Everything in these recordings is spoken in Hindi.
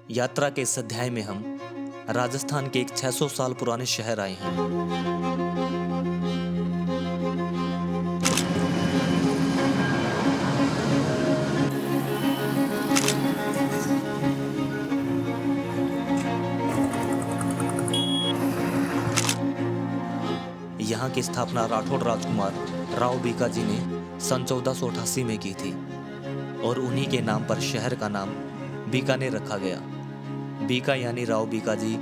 यात्रा के इस अध्याय में हम राजस्थान के एक 600 साल पुराने शहर आए हैं। यहाँ की स्थापना राठौड़ राजकुमार राव बीकाजी ने सन 1488 में की थी और उन्हीं के नाम पर शहर का नाम बीकानेर रखा गया। बीका यानी राव बीकाजी,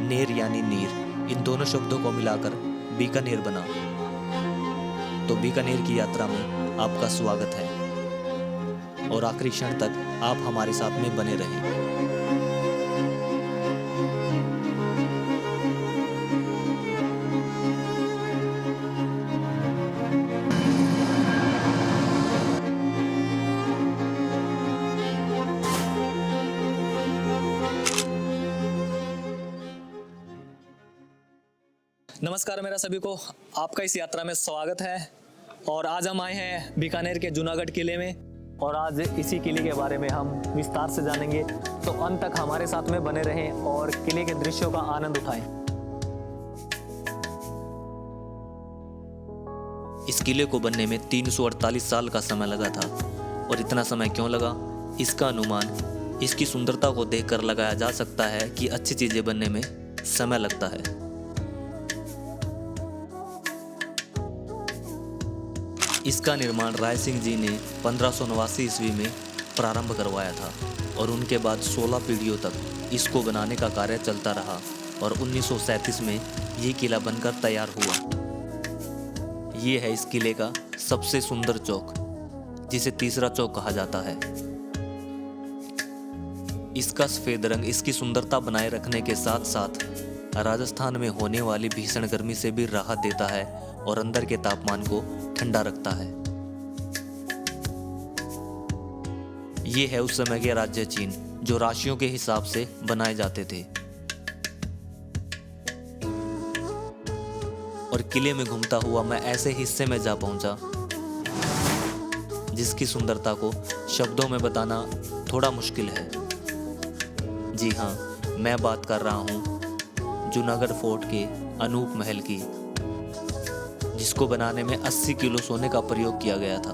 नेर यानी नीर, इन दोनों शब्दों को मिलाकर बीकानेर बना। तो बीकानेर की यात्रा में आपका स्वागत है और आखिरी क्षण तक आप हमारे साथ में बने रहें। नमस्कार मेरा सभी को, आपका इस यात्रा में स्वागत है। और आज हम आए हैं बीकानेर के जूनागढ़ किले में और आज इसी किले के बारे में हम विस्तार से जानेंगे। तो अंत तक हमारे साथ में बने रहें और किले के दृश्यों का आनंद उठाएं। इस किले को बनने में 348 साल का समय लगा था। और इतना समय क्यों लगा, इसका अनुमान इसकी सुंदरता को देखकर लगाया जा सकता है कि अच्छी चीजें बनने में समय लगता है। इसका निर्माण राय सिंह जी ने 1589 ईस्वी में प्रारंभ करवाया था और उनके बाद 16 पीढ़ियों तक इसको बनाने का कार्य चलता रहा और 1937 में ये किला बनकर तैयार हुआ। ये है इस किले का सबसे सुंदर चौक, जिसे तीसरा चौक कहा जाता है। इसका सफेद रंग इसकी सुंदरता बनाए रखने के साथ साथ राजस्थान में होने वाली भीषण गर्मी से भी राहत देता है और अंदर के तापमान को ठंडा रखता है। ये है उस समय के राज्य चीन, जो राशियों के हिसाब से बनाए जाते थे। और किले में घूमता हुआ मैं ऐसे हिस्से में जा पहुंचा जिसकी सुंदरता को शब्दों में बताना थोड़ा मुश्किल है। जी हाँ, मैं बात कर रहा हूं जूनागढ़ फोर्ट के अनूप महल की, जिसको बनाने में 80 किलो सोने का प्रयोग किया गया था।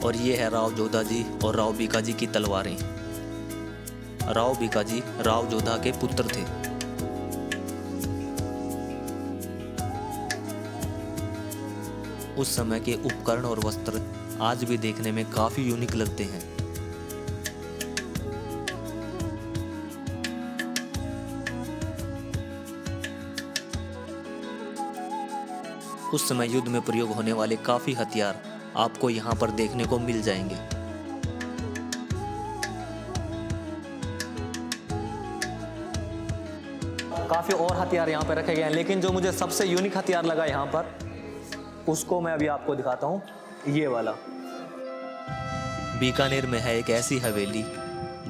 और ये है राव जोधा जी और राव बीकाजी की तलवारें। राव बीकाजी राव जोधा के पुत्र थे। उस समय के उपकरण और वस्त्र आज भी देखने में काफी यूनिक लगते हैं। उस समय युद्ध में प्रयोग होने वाले काफी हथियार आपको यहाँ पर देखने को मिल जाएंगे। काफ़ी और हथियार यहाँ पर रखे गए हैं, लेकिन जो मुझे सबसे यूनिक हथियार लगा यहाँ पर, उसको मैं अभी आपको दिखाता हूँ। ये वाला बीकानेर में है एक ऐसी हवेली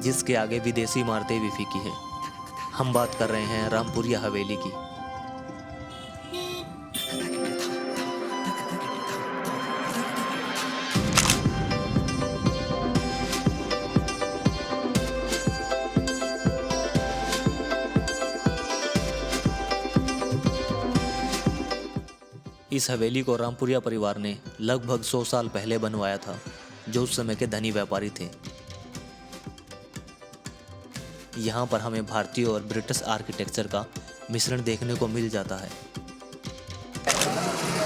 जिसके आगे विदेशी इमारतें भी फीकी है। हम बात कर रहे हैं रामपुरिया हवेली की। इस हवेली को रामपुरिया परिवार ने लगभग 100 साल पहले बनवाया था, जो उस समय के धनी व्यापारी थे। यहाँ पर हमें भारतीय और ब्रिटिश आर्किटेक्चर का मिश्रण देखने को मिल जाता है।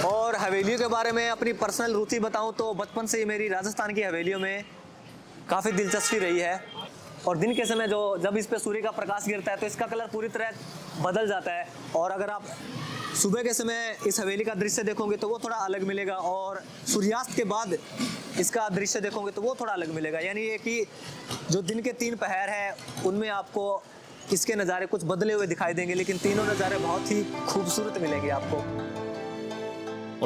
और हवेलियों के बारे में अपनी पर्सनल रुचि बताऊं तो बचपन से ही मेरी राजस्थान की हवेलियों में काफ़ी दिलचस्पी रही है। और दिन के समय जब इस पे सूर्य का प्रकाश गिरता है तो इसका कलर पूरी तरह बदल जाता है। और अगर आप सुबह के समय इस हवेली का दृश्य देखोगे तो वो थोड़ा अलग मिलेगा, और सूर्यास्त के बाद इसका दृश्य देखोगे तो वो थोड़ा अलग मिलेगा। यानी ये कि जो दिन के 3 पहर हैं उनमें आपको इसके नज़ारे कुछ बदले हुए दिखाई देंगे, लेकिन तीनों नज़ारे बहुत ही खूबसूरत मिलेंगे आपको।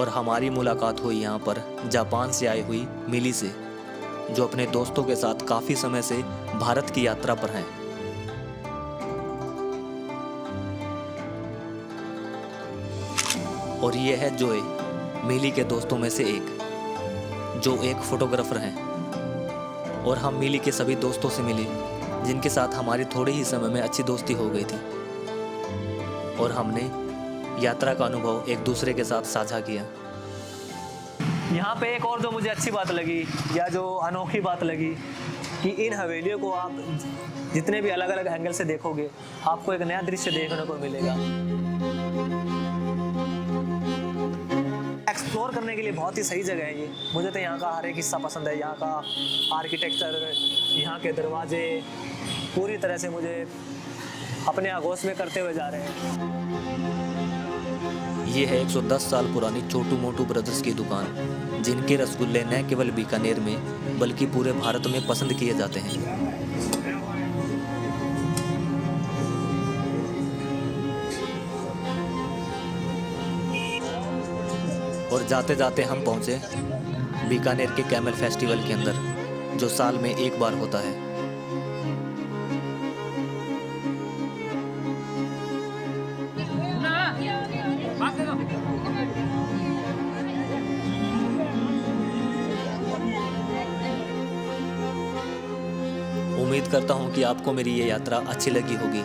और हमारी मुलाकात हुई यहाँ पर जापान से आई हुई मिली से, जो अपने दोस्तों के साथ काफ़ी समय से भारत की यात्रा पर हैं। और ये है जोए, मिली के दोस्तों में से एक। जो एक फोटोग्राफर हैं, और हम मिली के सभी दोस्तों से मिले जिनके साथ हमारी थोड़े ही समय में अच्छी दोस्ती हो गई थी, और हमने यात्रा का अनुभव एक दूसरे के साथ साझा किया। यहाँ पे एक और जो मुझे अच्छी बात लगी या जो अनोखी बात लगी कि इन हवेलियों को आप जितने भी अलग अलग एंगल से देखोगे आपको एक नया दृश्य देखने को मिलेगा। एक्सप्लोर करने के लिए बहुत ही सही जगह है ये। मुझे तो यहाँ का हर एक हिस्सा पसंद है। यहाँ का आर्किटेक्चर, यहाँ के दरवाजे पूरी तरह से मुझे अपने आगोश में करते हुए जा रहे हैं। ये है 110 साल पुरानी छोटू मोटू ब्रदर्स की दुकान, जिनके रसगुल्ले न केवल बीकानेर में बल्कि पूरे भारत में पसंद किए जाते हैं। और जाते जाते हम पहुंचे बीकानेर के कैमल फेस्टिवल के अंदर, जो साल में एक बार होता है। उम्मीद करता हूं कि आपको मेरी ये यात्रा अच्छी लगी होगी।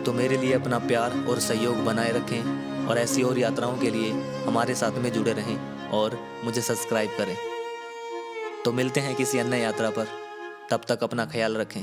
तो मेरे लिए अपना प्यार और सहयोग बनाए रखें, और ऐसी और यात्राओं के लिए हमारे साथ में जुड़े रहें और मुझे सब्सक्राइब करें। तो मिलते हैं किसी अन्य यात्रा पर, तब तक अपना ख्याल रखें।